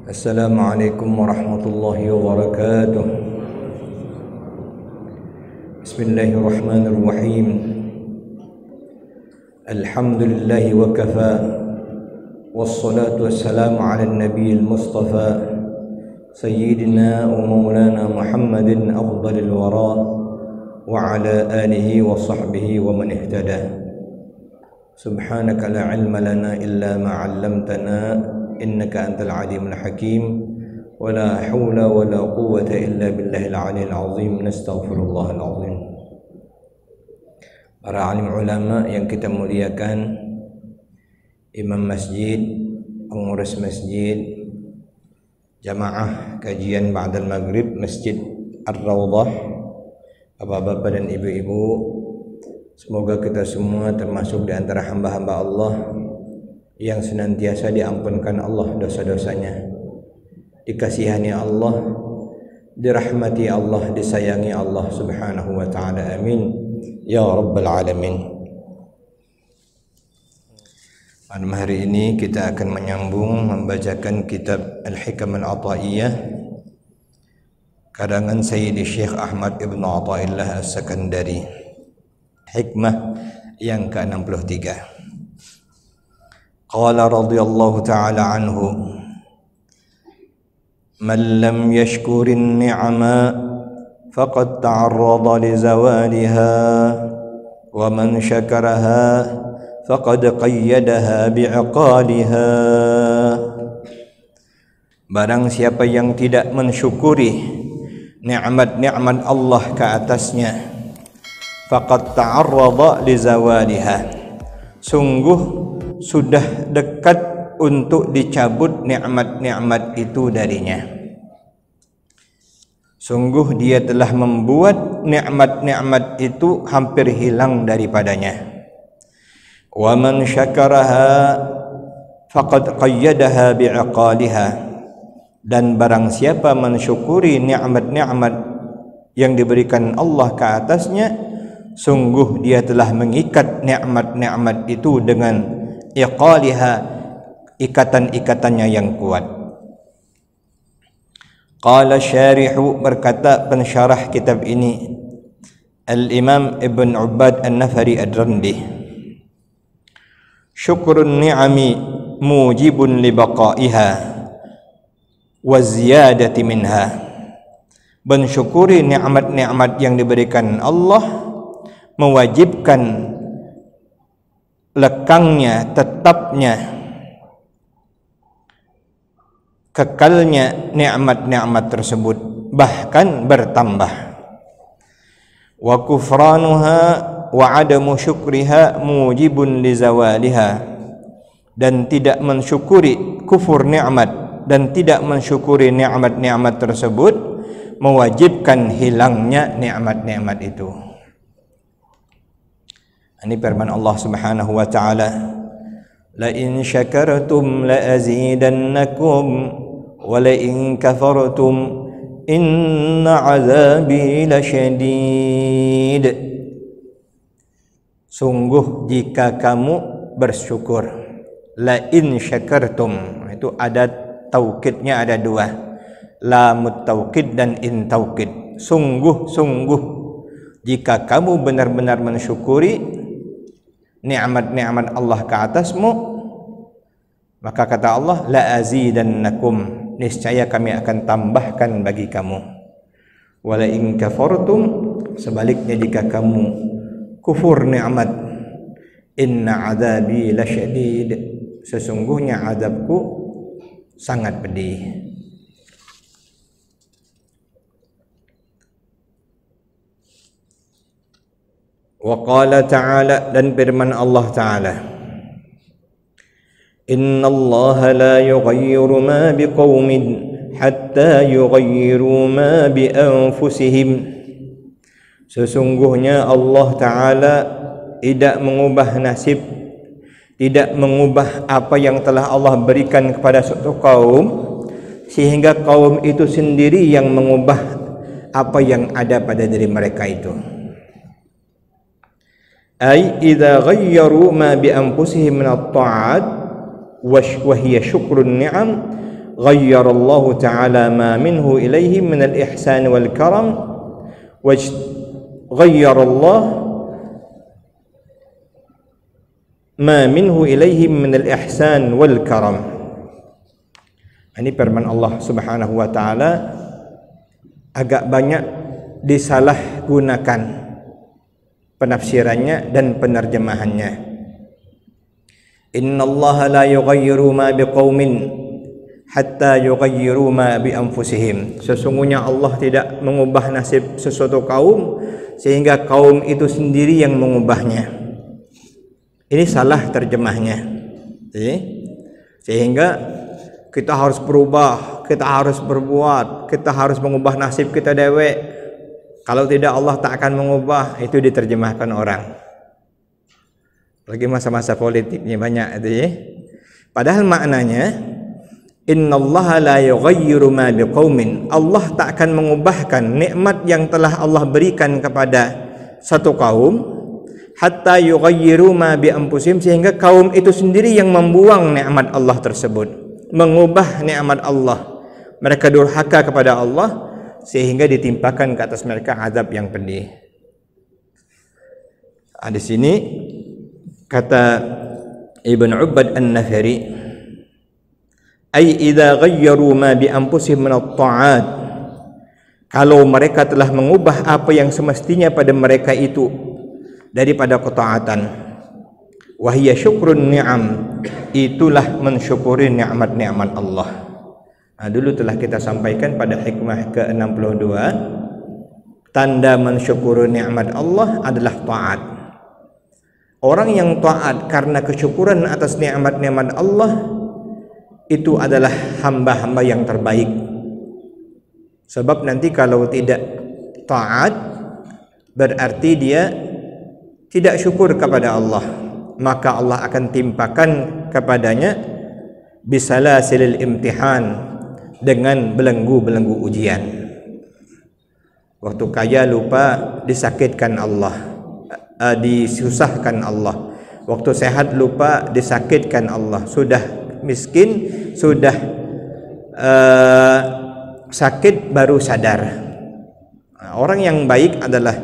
Assalamualaikum warahmatullahi wabarakatuh. Bismillahirrahmanirrahim. Alhamdulillahi wa kafa, wassalatu wassalamu ala nabiyil mustafa sayyidina wa maulana Muhammadin afdalil wara wa ala alihi wa sahbihi wa man ihtada. Subhanaka la ilma lana illa ma 'allamtana innaka antal alimul hakim wa la hawla wa la quwwata illa billahil aliyil azim. Nastaghfirullahal azim. Para alim ulama yang kita muliakan, imam masjid, pengurus masjid, jamaah kajian ba'dal maghrib Masjid Ar-Rawdah, bapak-bapak dan ibu-ibu, semoga kita semua termasuk di antara hamba-hamba Allah yang senantiasa diampunkan Allah dosa-dosanya, dikasihani Allah, dirahmati Allah, disayangi Allah subhanahu wa ta'ala. Amin ya rabbal alamin. Pada hari ini kita akan menyambung membacakan kitab Al-Hikam Al-Ata'iyah karangan Sayyidi Syekh Ahmad Ibn Ata'illah As-Sakandari, hikmah yang ke-63. Qala radhiyallahu ta'ala anhu, man lam yashkurin ni'ama faqad ta'arrada li zawaliha wa man syakaraha faqad qayyadaha bi'iqaliha. Barang siapa yang tidak mensyukuri nikmat-nikmat Allah ke atasnya, faqad ta'arrada li zawaliha, sungguh sudah dekat untuk dicabut nikmat-nikmat itu darinya. Sungguh dia telah membuat nikmat-nikmat itu hampir hilang daripadanya. Wa man syakaraha faqad qayyadaha bi'iqaliha, dan barang siapa mensyukuri nikmat-nikmat yang diberikan Allah ke atasnya, sungguh dia telah mengikat nikmat-nikmat itu dengan iqaliha, ikatan-ikatannya yang kuat. Qala syarihu, berkata pensyarah kitab ini, Al-Imam Ibn Ubbad An-Nafari Ad-Randi, syukrun ni'ami mujibun li baqaiha wa ziyadati minha. Mensyukuri nikmat-nikmat yang diberikan Allah mewajibkan lekangnya, tetapnya, kekalnya nikmat-nikmat tersebut, bahkan bertambah. Wa kufranuha wa adamu syukriha mujibun li zawaliha, dan tidak mensyukuri kufur nikmat dan tidak mensyukuri nikmat-nikmat tersebut mewajibkan hilangnya nikmat-nikmat itu. Ini firman Allah Subhanahu wa ta'ala, la in syakartum la azidannakum wa la in kafartum inna azabi lasyadid. Sungguh jika kamu bersyukur, la in syakartum, itu ada taukidnya, ada dua, lamut taukid dan in taukid. Sungguh-sungguh jika kamu benar-benar mensyukuri nikmat-nikmat Allah ke atasmu, maka kata Allah, la azidannakum, niscaya kami akan tambahkan bagi kamu. Wala in kafartum, sebaliknya jika kamu kufur nikmat, inna azabi lasyadid, sesungguhnya azabku sangat pedih. Wa qala ta'ala, dan firman Allah Ta'ala, inna Allah la yughayyiru ma biqaumin hatta yughayyiru ma bi anfusihim. Sesungguhnya Allah Ta'ala tidak mengubah nasib, tidak mengubah apa yang telah Allah berikan kepada suatu kaum, sehingga kaum itu sendiri yang mengubah apa yang ada pada diri mereka itu. Ay idza ghayyaru ma bi anfusihim min at-ta'at wa hiya syukrun ni'am ghayyarallahu ta'ala ma minhu ilaihi min al-ihsan wal karam ghayyarallahu ma minhu ilaihi min al-ihsan wal karam. Ini firman Allah Subhanahu wa taala agak banyak disalahgunakan penafsirannya dan penerjemahannya. Innallaha la yughayyiru ma biqaumin hatta yughayyiru ma bi anfusihim. Sesungguhnya Allah tidak mengubah nasib sesuatu kaum sehingga kaum itu sendiri yang mengubahnya. Ini salah terjemahnya. Sehingga kita harus berubah, kita harus berbuat, kita harus mengubah nasib kita dewek. Kalau tidak Allah tak akan mengubah. Itu diterjemahkan orang. Lagi masa-masa politiknya banyak itu ya. Padahal maknanya innallaha la yughayyiru ma biqaumin. Allah tak akan mengubahkan nikmat yang telah Allah berikan kepada satu kaum hatta yughayyiru ma bi anfusihim, sehingga kaum itu sendiri yang membuang nikmat Allah tersebut, mengubah nikmat Allah. Mereka durhaka kepada Allah sehingga ditimpakan ke atas mereka azab yang pedih. Di sini kata Ibn Ubbad An-Nafari, ay idza ghayyaru ma bi anfusihim min at-ta'at, kalau mereka telah mengubah apa yang semestinya pada mereka itu daripada ketaatan, wa hiya syukrun ni'am, itulah mensyukuri nikmat-nikmat Allah. Dulu telah kita sampaikan pada hikmah ke-62, tanda mensyukuri nikmat Allah adalah taat. Orang yang taat karena kesyukuran atas nikmat-nikmat Allah itu adalah hamba-hamba yang terbaik. Sebab nanti kalau tidak taat berarti dia tidak syukur kepada Allah, maka Allah akan timpakan kepadanya bisalasilil imtihan, dengan belenggu-belenggu ujian. Waktu kaya lupa disakitkan Allah, disusahkan Allah. Waktu sehat lupa disakitkan Allah. Sudah miskin, sudah sakit baru sadar. Orang yang baik adalah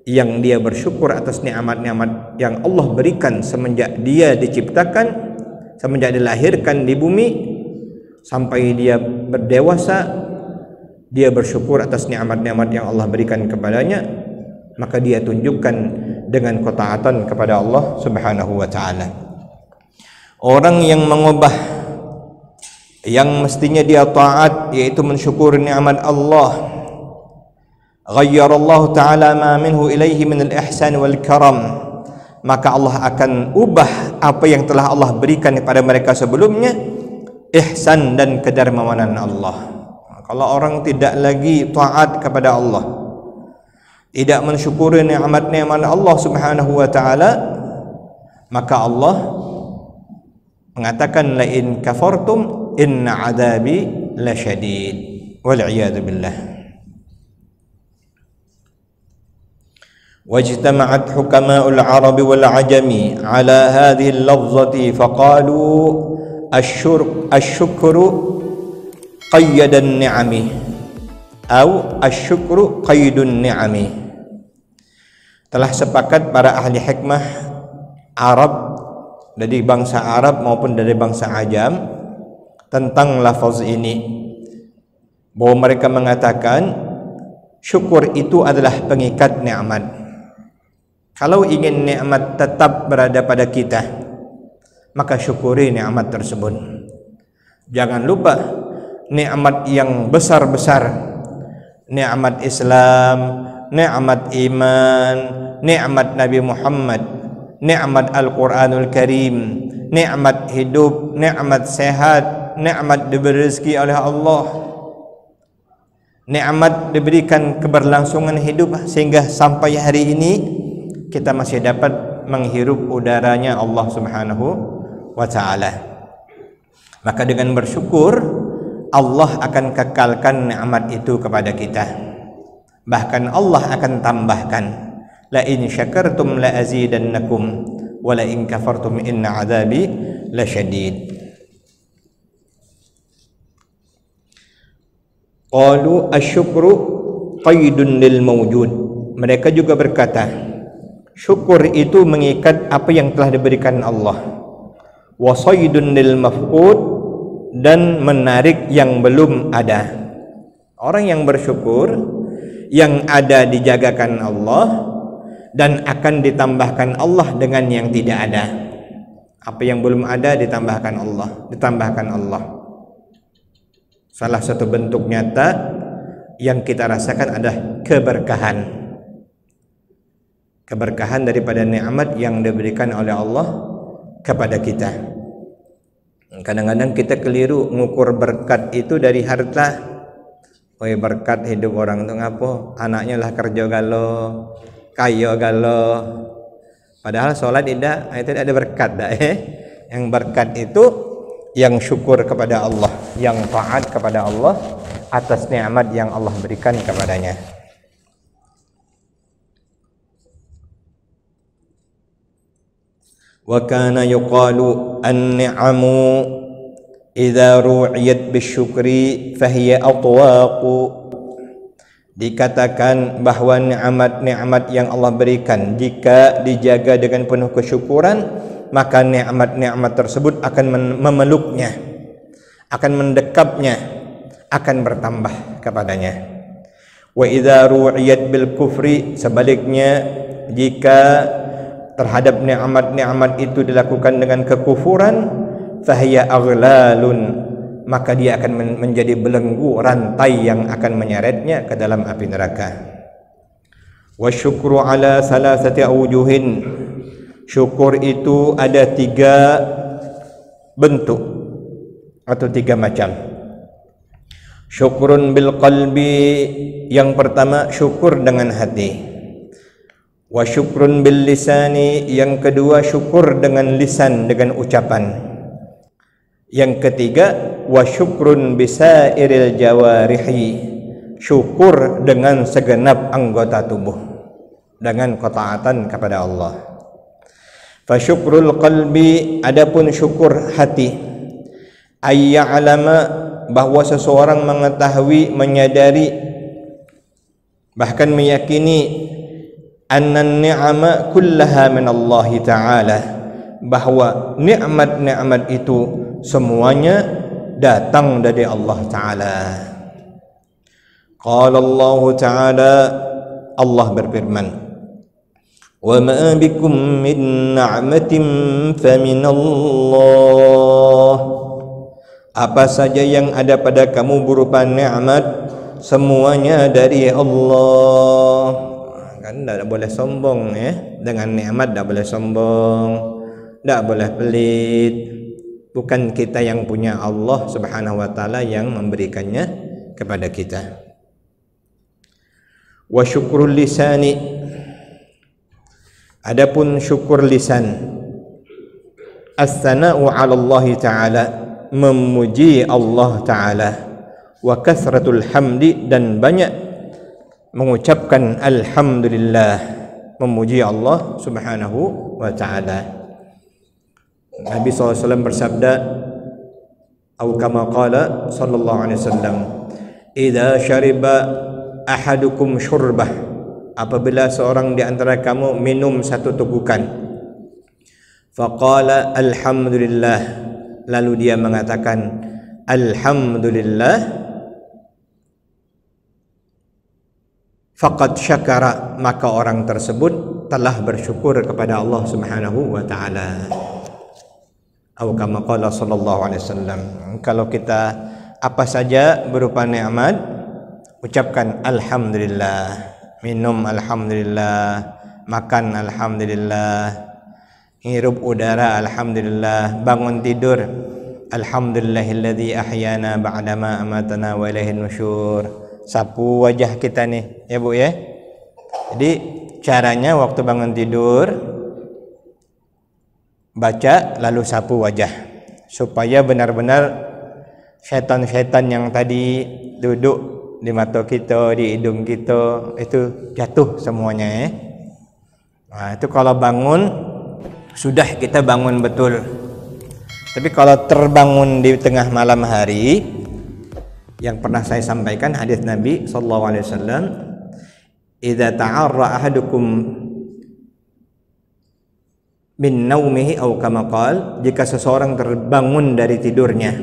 yang dia bersyukur atas nikmat-nikmat yang Allah berikan semenjak dia diciptakan, semenjak dilahirkan di bumi sampai dia berdewasa. Dia bersyukur atas nikmat-nikmat yang Allah berikan kepadanya, maka dia tunjukkan dengan ketaatan kepada Allah Subhanahu wa taala. Orang yang mengubah yang mestinya dia taat, yaitu mensyukuri nikmat Allah, ghayyarallahu ta'ala ma minhu ilaihi min al-ihsan wal karam, maka Allah akan ubah apa yang telah Allah berikan kepada mereka sebelumnya, ihsan dan kedermawanan Allah. Kalau orang tidak lagi taat kepada Allah, tidak mensyukuri nikmat-nikmat Allah Subhanahu wa taala, maka Allah mengatakan la in kafartum inna adabi lasyadid, wal iyad billah. Wajtama'at hukama'ul arabi wal ajami ala hadhihi al-lafzati faqalu asyukru qayyadan ni'ami atau asyukru qaydun ni'ami. Telah sepakat para ahli hikmah Arab, dari bangsa Arab maupun dari bangsa Ajam, tentang lafaz ini, bahwa mereka mengatakan syukur itu adalah pengikat nikmat. Kalau ingin nikmat tetap berada pada kita, maka syukuri nikmat tersebut. Jangan lupa nikmat yang besar-besar, nikmat Islam, nikmat iman, nikmat Nabi Muhammad, nikmat Al-Quranul Karim, nikmat hidup, nikmat sehat, nikmat diberi rezeki oleh Allah, nikmat diberikan keberlangsungan hidup sehingga sampai hari ini kita masih dapat menghirup udaranya Allah Subhanahu wa ta'ala. Maka dengan bersyukur, Allah akan kekalkan nikmat itu kepada kita. Bahkan Allah akan tambahkan, la in syakartum la azidannakum wa la in kafartum inna adzabi lasyadid. Qalu asyukru qaidun lil mawjud. Mereka juga berkata, syukur itu mengikat apa yang telah diberikan Allah. Wa saydun lil mafqud, dan menarik yang belum ada. Orang yang bersyukur, yang ada dijagakan Allah dan akan ditambahkan Allah dengan yang tidak ada. Apa yang belum ada ditambahkan Allah. Salah satu bentuk nyata yang kita rasakan adalah keberkahan. Keberkahan daripada nikmat yang diberikan oleh Allah kepada kita. Kadang-kadang kita keliru mengukur berkat itu dari harta. Berkat hidup orang itu ngapo? Anaknya lah kerja galo, kaya galo. Padahal sholat tidak, itu ada berkat dah. Yang berkat itu yang syukur kepada Allah, yang taat kepada Allah atas nikmat yang Allah berikan kepadanya. Wa kana yuqalu an-ni'amu idza ru'iyat bisyukri fahiya atwaqu. Dikatakan bahawa nikmat-nikmat yang Allah berikan jika dijaga dengan penuh kesyukuran, maka nikmat-nikmat tersebut akan memeluknya, akan mendekapnya, akan bertambah kepadanya. Wa idza ru'iyat bil kufri, sebaliknya jika terhadap nikmat-nikmat itu dilakukan dengan kekufuran, fahiya aghlalun, maka dia akan menjadi belenggu, rantai yang akan menyeretnya ke dalam api neraka. Wa syukru ala salasati awjuhin, syukur itu ada 3 bentuk atau 3 macam. Syukrun bil qalbi, yang pertama syukur dengan hati. Wa syukrun bil lisani, yang kedua syukur dengan lisan, dengan ucapan. Yang ketiga wa syukrun bisairil jawarihi, syukur dengan segenap anggota tubuh, dengan ketaatan kepada Allah. Fa syukrul qalbi, adapun syukur hati, ayya'lama, bahwa seseorang mengetahui, menyadari, bahkan meyakini anna ni'ama kullaha min Allah Ta'ala, bahwa nikmat-nikmat itu semuanya datang dari Allah Ta'ala. Qala Allah Ta'ala, Allah berfirman, wa ma bikum min ni'matin famin Allah, apa saja yang ada pada kamu berupa nikmat, semuanya dari Allah. Kan tak boleh sombong dengan nikmat, tak boleh sombong, tak boleh pelit. Bukan kita yang punya, Allah Subhanahu wa taala yang memberikannya kepada kita. Wa syukrul lisani, adapun syukur lisan, as-sana'u 'ala Allah taala, memuji Allah taala, wa kasratul hamdi, dan banyak mengucapkan alhamdulillah, memuji Allah Subhanahu wa ta'ala. Nabi SAW bersabda, atau kama qala sallallahu alaihi wasallam, idza syariba ahadukum syurbah, apabila seorang di antara kamu minum satu tegukan, faqala alhamdulillah, lalu dia mengatakan alhamdulillah, faqad syakara, maka orang tersebut telah bersyukur kepada Allah Subhanahu wa taala. Atau kama qala sallallahu alaihi wasallam, kalau kita apa saja berupa nikmat, ucapkan alhamdulillah, minum alhamdulillah, makan alhamdulillah, hirup udara alhamdulillah, bangun tidur alhamdulillahilladzi ahyana ba'dama amatana wa ilaihin nusyur. Sapu wajah kita nih ya Bu ya. Jadi caranya waktu bangun tidur baca lalu sapu wajah, supaya benar-benar setan-setan yang tadi duduk di mata kita, di hidung kita, itu jatuh semuanya ya. Nah, itu kalau bangun sudah kita bangun betul. Tapi kalau terbangun di tengah malam hari, yang pernah saya sampaikan hadis Nabi sallallahu alaihi wasallam, "Idza ta'arra ahadukum min naumihi aw kama qala," jika seseorang terbangun dari tidurnya,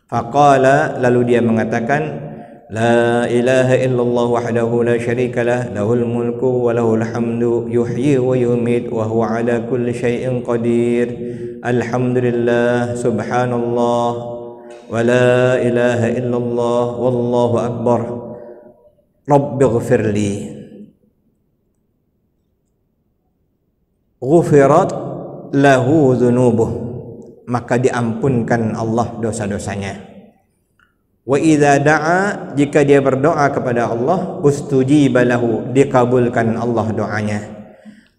faqala, lalu dia mengatakan, "La ilaha illallah wahdahu la syarika lah, lahul mulku wa lahul hamdu, yuhyi wa yumiit wa huwa ala kulli syai'in qadir. Alhamdulillah, subhanallah, wa la ilaha illallah, wallahu akbar. Rabbighfirli." Ghufirat lahu dhunubuh, maka diampunkan Allah dosa-dosanya. Wa idza da'a, jika dia berdoa kepada Allah, ustujiba lahu, dikabulkan Allah doanya.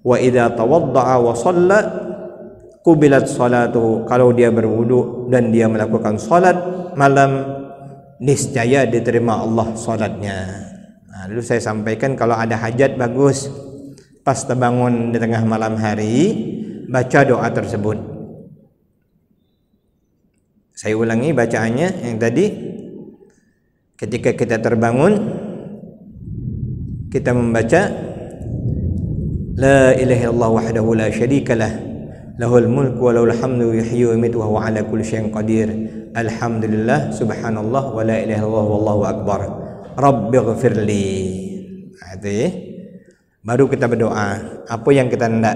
Wa idza tawadda'a wa shalla, qubilat salatuhu, kalau dia berwudu dan dia melakukan salat malam, niscaya diterima Allah salatnya. Nah, dulu saya sampaikan kalau ada hajat bagus pas terbangun di tengah malam hari baca doa tersebut. Saya ulangi bacaannya yang tadi. Ketika kita terbangun, kita membaca La ilaha illallah wahdahu la syarikalah, lahul mulku wa lahul hamdu, yuhyi wa yumiitu wa huwa ala kulli syai'in qadir. Alhamdulillah, subhanallah, wa la ilaha illallah, wallahu akbar. Rabbighfirli. Itu ya. Baru kita berdoa. Apa yang kita hendak?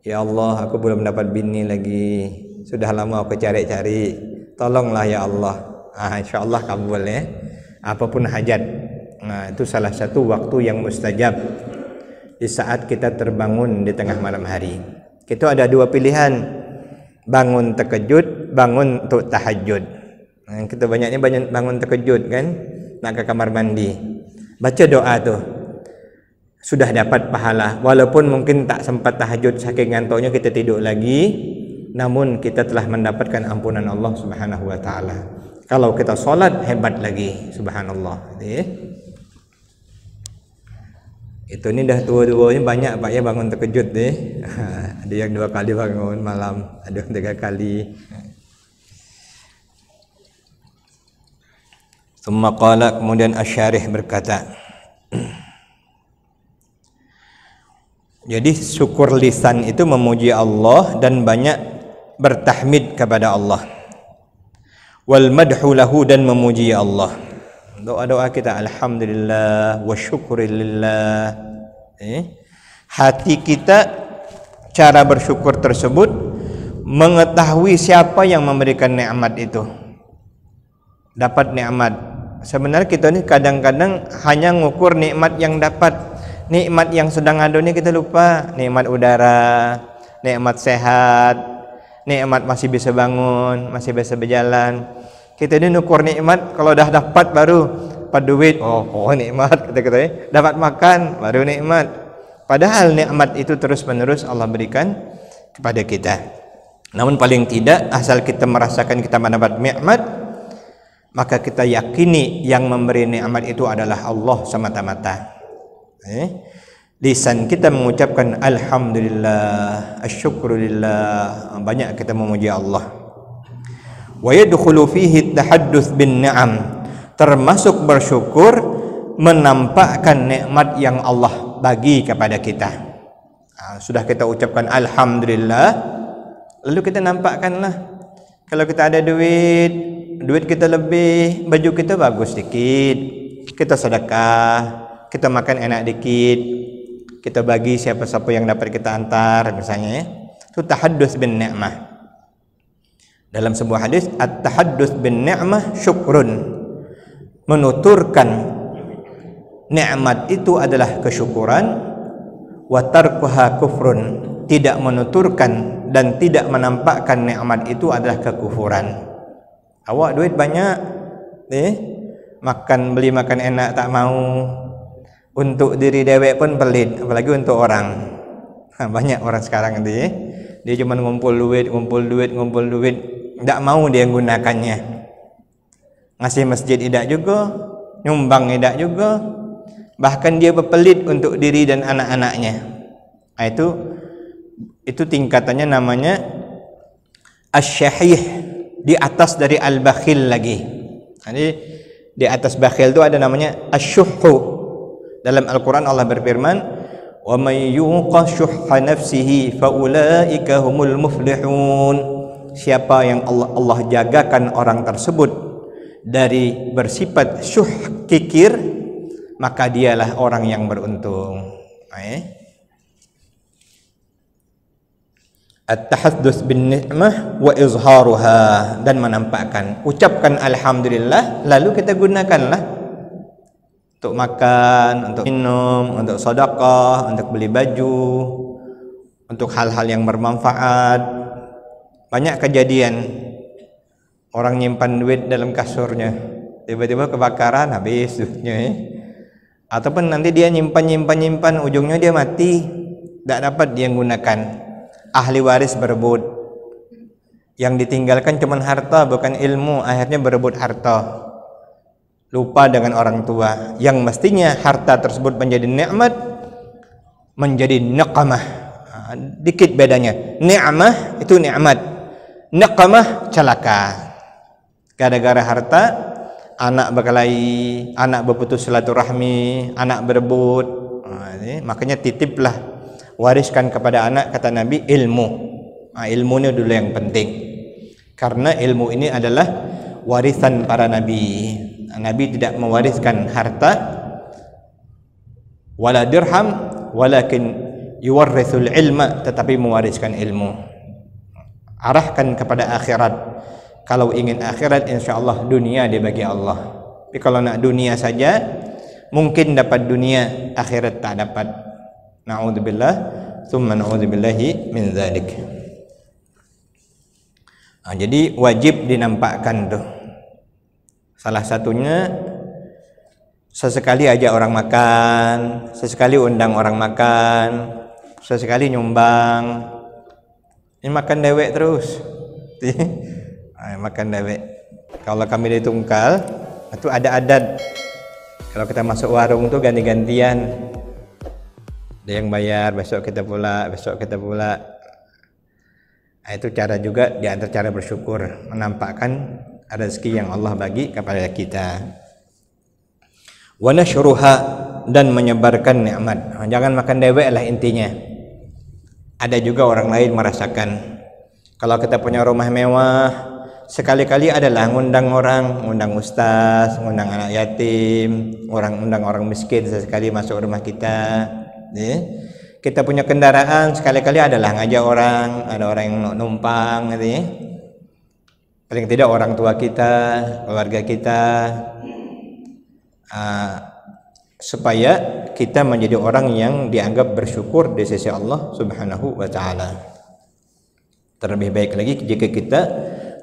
Ya Allah, aku belum dapat bini lagi. Sudah lama aku cari-cari. Tolonglah ya Allah. InsyaAllah kabul ya. Apapun hajat. Nah, itu salah satu waktu yang mustajab di saat kita terbangun di tengah malam hari. Kita ada dua pilihan, bangun terkejut, bangun untuk tahajud. Nah, kita banyaknya bangun terkejut kan, nak ke kamar mandi, baca doa tuh sudah dapat pahala. Walaupun mungkin tak sempat tahajud saking ngantuknya kita tidur lagi, namun kita telah mendapatkan ampunan Allah Subhanahu wa taala. Kalau kita solat hebat lagi, subhanallah. Itu ni dah tua-tuanya banyak Pak ya bangun terkejut deh. Ada yang 2 kali bangun malam, ada yang 3 kali. Summa qala, kemudian Asy-Syarih berkata, jadi syukur lisan itu memuji Allah dan banyak bertahmid kepada Allah. Wal madhu lahu, dan memuji Allah. Doa-doa kita alhamdulillah wa syukurillah. Hati kita cara bersyukur tersebut mengetahui siapa yang memberikan nikmat itu. Dapat nikmat. Sebenarnya kita ni kadang-kadang hanya ngukur nikmat yang dapat. Nikmat yang sedang ada ni kita lupa. Nikmat udara, nikmat sehat, nikmat masih bisa bangun, masih bisa berjalan. Kita ni nukur nikmat kalau dah dapat baru dapat duit, oh nikmat kata-kata. Dapat makan baru nikmat. Padahal nikmat itu terus-menerus Allah berikan kepada kita. Namun paling tidak asal kita merasakan kita mendapat nikmat, maka kita yakini yang memberi nikmat itu adalah Allah semata-mata. Lisan kita mengucapkan alhamdulillah, asyukrulillah, banyak kita memuji Allah. Wa yadkhulu fihi tahadduts bin ni'am, termasuk bersyukur menampakkan nikmat yang Allah bagi kepada kita. Sudah kita ucapkan alhamdulillah, lalu kita nampakkanlah. Kalau kita ada duit kita lebih, baju kita bagus dikit, kita sedekah, kita makan enak dikit, kita bagi siapa-siapa yang dapat kita antar misalnya ya. Itu tahadduts bin ni'mah. Dalam sebuah hadis, at-tahadduts bin ni'mah syukrun, menuturkan nikmat itu adalah kesyukuran, wa tarkuha kufrun, tidak menuturkan dan tidak menampakkan nikmat itu adalah kekufuran. Awak duit banyak, beli makan enak tak mau, untuk diri dewek pun pelit, apalagi untuk orang. Banyak orang sekarang itu dia cuma ngumpul duit, tidak mau dia gunakannya. Ngasih masjid tidak juga, nyumbang tidak juga, bahkan dia berpelit untuk diri dan anak-anaknya. Itu tingkatannya namanya asyahih, di atas dari al-bakhil lagi. Jadi di atas bakhil itu ada namanya asyuhhu. Dalam Al-Quran Allah berfirman, wa may yuqa syuhha nafsihi fa ulaika humul muflihun. Siapa yang Allah jagakan orang tersebut dari bersifat syuh, kikir, maka dialah orang yang beruntung. At-tahadduts bin ni'mah wa izharuha, dan menampakkan, ucapkan alhamdulillah lalu kita gunakanlah untuk makan, untuk minum, untuk sedekah, untuk beli baju, untuk hal-hal yang bermanfaat. Banyak kejadian orang nyimpan duit dalam kasurnya, tiba-tiba kebakaran, habis duitnya. Ataupun nanti dia nyimpan, ujungnya dia mati, tidak dapat dia gunakan. Ahli waris berebut, yang ditinggalkan cuma harta bukan ilmu, akhirnya berebut harta, lupa dengan orang tua. Yang mestinya harta tersebut menjadi nikmat, menjadi naqamah. Dikit bedanya. Ni'mah itu nikmat, naqamah celaka. Gara-gara harta, anak berkelahi, anak berputus silaturahmi, anak berebut. Makanya titiplah, wariskan kepada anak, kata Nabi, ilmu. Ilmu ini dulu yang penting, karena ilmu ini adalah warisan para nabi. Nabi tidak mewariskan harta wala dirham, walakin yuwarrisul ilma, tetapi mewariskan ilmu. Arahkan kepada akhirat. Kalau ingin akhirat, insyaallah dunia dibagi Allah. Tapi kalau nak dunia saja, mungkin dapat dunia, akhirat tak dapat. Na'udzubillah, tsumma na'udzubillahi min dzalik. Jadi wajib dinampakkan tuh. Salah satunya sesekali ajak orang makan, sesekali undang orang makan, sesekali nyumbang. Ini makan dewek terus. Makan dewek. Kalau kami di Tungkal, itu ada adat. Kalau kita masuk warung tuh ganti-gantian. Ada yang bayar, besok kita pula, besok kita pula. Itu cara juga di antara cara bersyukur, menampakkan rezeki yang Allah bagi kepada kita. Wa nashruha, dan menyebarkan nikmat. Jangan makan dewek lah intinya. Ada juga orang lain merasakan. Kalau kita punya rumah mewah, sekali-kali adalah ngundang orang, ngundang ustaz, ngundang anak yatim, undang orang miskin sesekali masuk rumah kita. Kita punya kendaraan, sekali-kali adalah ngajak orang, ada orang yang numpang, paling tidak orang tua kita, keluarga kita, supaya kita menjadi orang yang dianggap bersyukur di sisi Allah Subhanahu wa Ta'ala. Terlebih baik lagi jika kita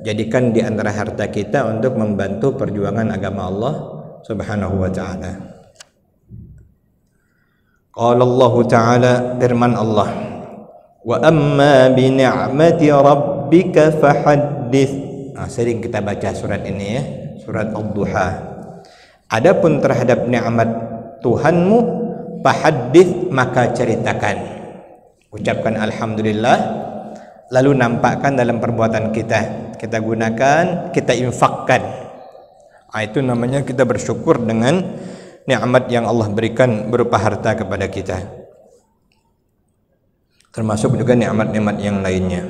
jadikan di antara harta kita untuk membantu perjuangan agama Allah Subhanahu wa Ta'ala. Qala Allah Ta'ala, firman Allah, wa amma bi ni'mati rabbika fahaddits. Sering kita baca surat ini ya, surat Ad-Duha. Adapun terhadap nikmat Tuhanmu, fahaddits, maka ceritakan. Ucapkan alhamdulillah, lalu nampakkan dalam perbuatan kita. Kita gunakan, kita infakkan. Itu namanya kita bersyukur dengan nikmat yang Allah berikan berupa harta kepada kita. Termasuk juga nikmat-nikmat yang lainnya.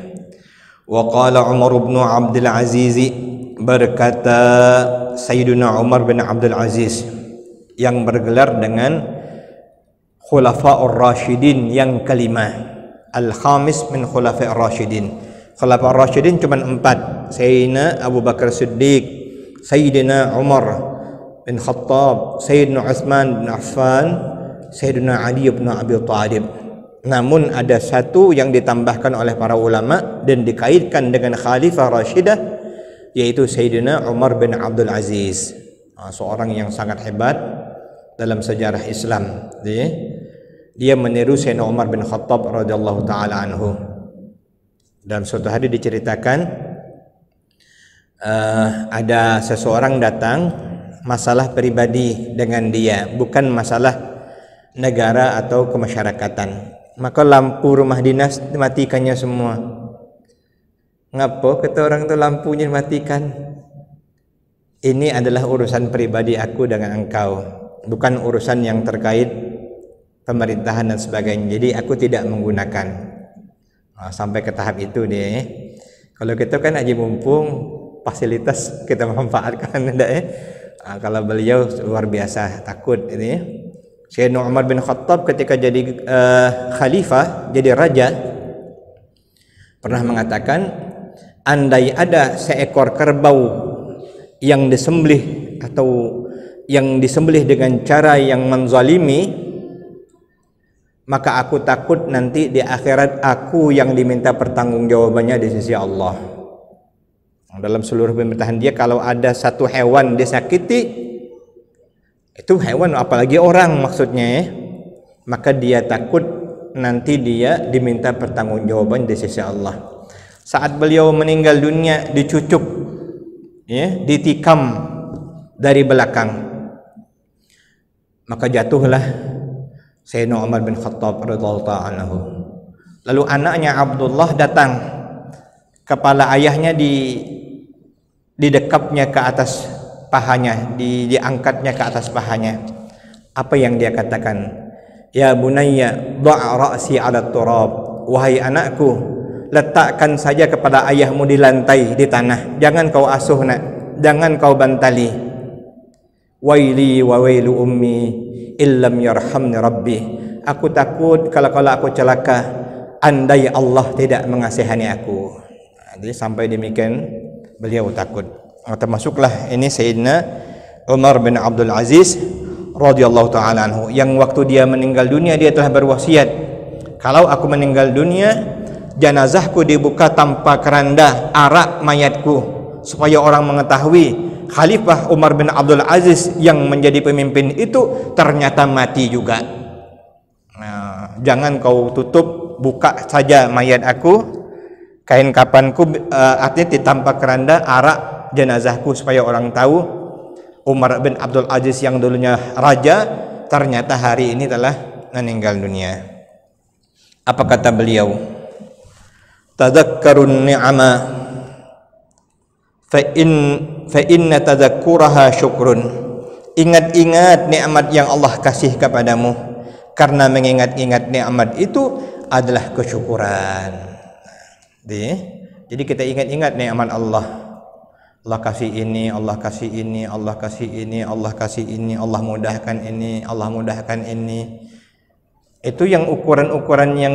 Wa qala Umar bin Abdul Aziz, berkata Sayyidina Umar bin Abdul Aziz yang bergelar dengan Khulafaur Rasyidin yang kelima, al-khamis min Khulafaur Rasyidin. Khulafaur Rasyidin cuma 4, Sayyidina Abu Bakar Siddiq, Sayyidina Umar bin Khattab, Sayyidina Utsman bin Affan, Sayyidina Ali bin Abi Thalib. Namun ada satu yang ditambahkan oleh para ulama dan dikaitkan dengan Khalifah Rashidah, yaitu Sayyidina Umar bin Abdul Aziz, seorang yang sangat hebat dalam sejarah Islam. Dia meniru Sayyidina Umar bin Khattab radhiyallahu taala anhu. Dalam suatu hari diceritakan ada seseorang datang, masalah pribadi dengan dia, bukan masalah negara atau kemasyarakatan. Maka lampu rumah dinas dimatikannya semua. Ngapa kata orang itu lampunya dimatikan? ini adalah urusan pribadi aku dengan engkau, bukan urusan yang terkait pemerintahan dan sebagainya. Jadi aku tidak menggunakan. Sampai ke tahap itu dia. Kalau kita kan haji mumpung, fasilitas kita manfaatkan, kalau beliau luar biasa takut ini. Sayyidina Umar bin Khattab ketika jadi khalifah, jadi raja, pernah mengatakan, andai ada seekor kerbau yang disembelih atau yang disembelih dengan cara yang menzalimi, maka aku takut nanti di akhirat aku yang diminta pertanggungjawabannya di sisi Allah. Dalam seluruh pemerintahan dia, kalau ada satu hewan disakiti, itu hewan apalagi orang maksudnya, maka dia takut nanti dia diminta pertanggungjawaban di sisi Allah. Saat beliau meninggal dunia, dicucuk, ditikam dari belakang, maka jatuhlah Sayyidina Umar bin Khattab radhiyallahu ta'ala anhu. Lalu anaknya Abdullah datang, kepala ayahnya didekapnya ke atas pahanya, diangkatnya ke atas pahanya. Apa yang dia katakan? Ya bunayya, dha' ra'si 'ala turab. Wahai anakku, letakkan saja kepala ayahmu di lantai, di tanah. Jangan kau asuh nak, jangan kau bantali. Waili wa wailu ummi illam yarhamni rabbi. Aku takut kalau aku celaka, andai Allah tidak mengasihani aku. Jadi sampai demikian beliau takut. Termasuklah ini Sayyidina Umar bin Abdul Aziz radhiyallahu ta'ala anhu, yang waktu dia meninggal dunia dia telah berwasiat, kalau aku meninggal dunia, jenazahku dibuka tanpa keranda, arak mayatku, supaya orang mengetahui Khalifah Umar bin Abdul Aziz yang menjadi pemimpin itu ternyata mati juga. Nah, jangan kau tutup, buka saja mayat aku, kain kafanku, artinya ditampak keranda, arak jenazahku, supaya orang tahu Umar bin Abdul Aziz yang dulunya raja ternyata hari ini telah meninggal dunia. Apa kata beliau? Tadhakkarun ni'ama fa inna tadhakkuraha syukrun. Ingat-ingat nikmat yang Allah kasih kepadamu, karena mengingat-ingat nikmat itu adalah kesyukuran. Jadi kita ingat-ingat nikmat Allah. Allah kasih ini, Allah kasih ini, Allah kasih ini, Allah kasih ini, Allah mudahkan ini, Allah mudahkan ini. Itu yang ukuran-ukuran yang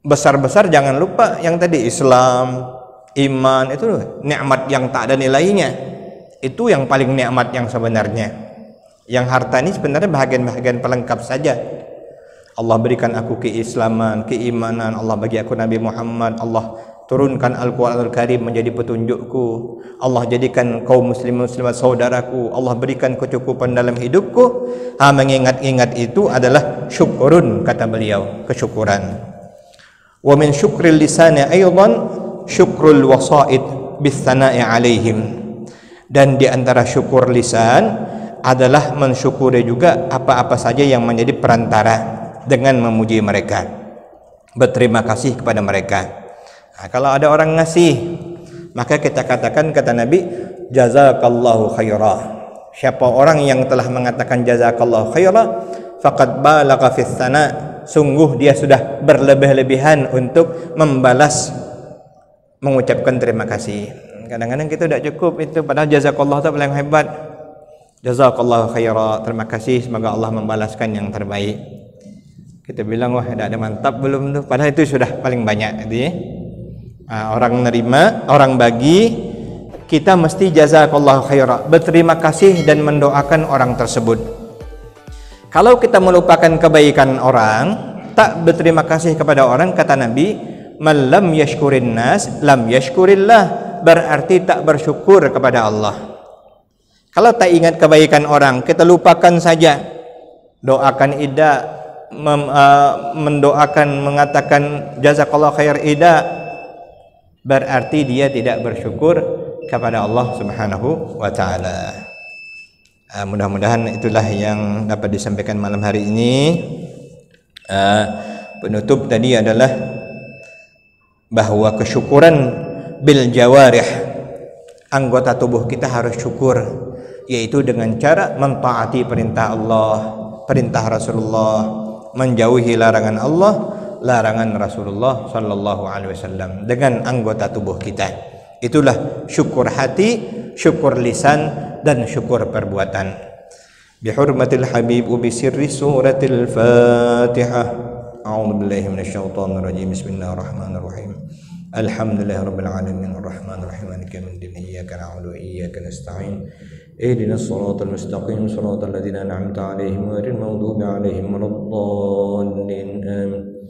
besar-besar, jangan lupa yang tadi Islam, iman, itu nikmat yang tak ada nilainya. Itu yang paling nikmat yang sebenarnya. Yang harta ini sebenarnya bahagian-bahagian pelengkap saja. Allah berikan aku keislaman, keimanan, Allah bagi aku Nabi Muhammad, Allah turunkan Al-Quranul Karim menjadi petunjukku, Allah jadikan kaum muslimat saudaraku, Allah berikan kecukupan dalam hidupku. Mengingat-ingat itu adalah syukurun, kata beliau, kesyukuran. Wa min syukril lisani aydan syukrul wasaid bis-sana'i alaihim. Dan di antara syukur lisan adalah mensyukuri juga apa-apa saja yang menjadi perantara dengan memuji mereka, berterima kasih kepada mereka. Nah, kalau ada orang ngasih, maka kita katakan, kata Nabi, jazakallahu khaira. Siapa orang yang telah mengatakan jazakallahu khaira, faqad balagha fis sana, sungguh dia sudah berlebih-lebihan untuk membalas, mengucapkan terima kasih. Kadang-kadang kita tidak cukup itu, padahal jazakallahu itu paling hebat. Jazakallahu khaira, terima kasih, semoga Allah membalaskan yang terbaik. Kita bilang, wah tidak ada mantap belum tuh, padahal itu sudah paling banyak. Jadi orang menerima, orang bagi, kita mesti jazakallahu khaira, berterima kasih dan mendoakan orang tersebut. Kalau kita melupakan kebaikan orang, tak berterima kasih kepada orang, kata Nabi, man lam yashkurin nas lam yashkurillah, berarti tak bersyukur kepada Allah. Kalau tak ingat kebaikan orang, kita lupakan saja, doakan ida, mendoakan, mengatakan jazakallahu khair ida, berarti dia tidak bersyukur kepada Allah Subhanahu wa ta'ala. Mudah-mudahan itulah yang dapat disampaikan malam hari ini. Penutup tadi adalah bahwa kesyukuran bil jawarih, anggota tubuh kita harus syukur, yaitu dengan cara mentaati perintah Allah, perintah Rasulullah, menjauhi larangan Allah, larangan Rasulullah sallallahu alaihi wasallam dengan anggota tubuh kita. Itulah syukur hati, syukur lisan, dan syukur perbuatan. Bihurmatil habib wa bisirri suratil Fatihah. A'udzu billahi minasyaitonir rajim. Bismillahirrahmanirrahim. Alhamdulillahirabbil alamin arrahmanir rahim maliki yaumiddin iyyaka na'budu wa iyyaka nasta'in. Ihdinas siratal mustaqim siratal ladzina an'amta 'alaihim ghairil maghdubi 'alaihim waladdallin. Amin.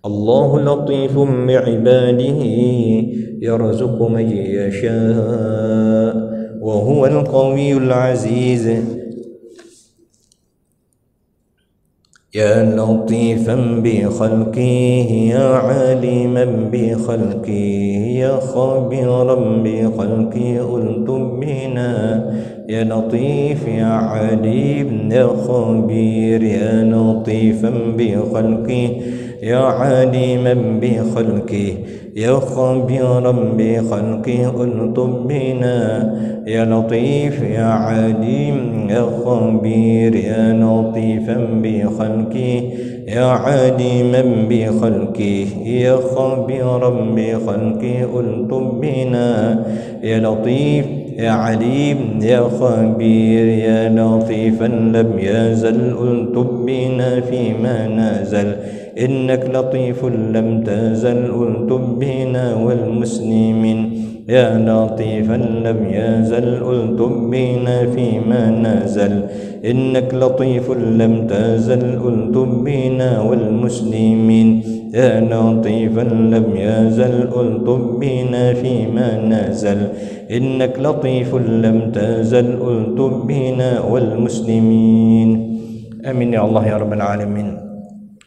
Allahu latifun bi'ibadihi yarzuqu man yasha' wa huwal qawiyyul 'aziz. يا لطيفا بخلقه يا عالما بخلقه يا خبيرا بخلقه ألطف بنا يا لطيف يا عليم يا خبير يا لطيفا بخلقه يا عالما بخلقه يا خبيرا بخلقه ألطف بنا يا لطيف يا عليم يا خبير يا لطيفا بخلقه يا عليما بخلقه يا خبيرا بخلقه ألطف بنا يا لطيف يا عليم يا خبير يا لطيفا لم يزل ألطف بنا فيما نزل إنك لطيف لم تزل ألطف بنا والمسلمين يا لطيفا لم يزل ألطف بنا فيما نزل إنك لطيف لم تزل ألطف بنا والمسلمين يا لطيفا لم يزل ألطف بنا فيما نزل إنك لطيف لم تزل ألطف بنا والمسلمين. آمين يا الله يا رب العالمين.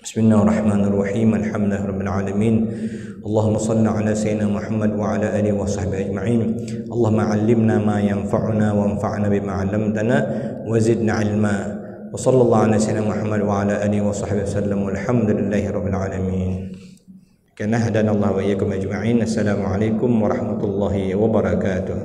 بسم الله الرحمن الرحيم. الحمد لله رب العالمين. اللهم صل على سيدنا محمد وعلى آله وصحبه أجمعين. اللهم علمنا ما ينفعنا وانفعنا بما علمتنا وزدنا علما. وصلى الله على سيدنا محمد وعلى آله وصحبه وسلم والحمد لله رب العالمين. كان هدانا الله وإياكم أجمعين. السلام عليكم ورحمة الله وبركاته.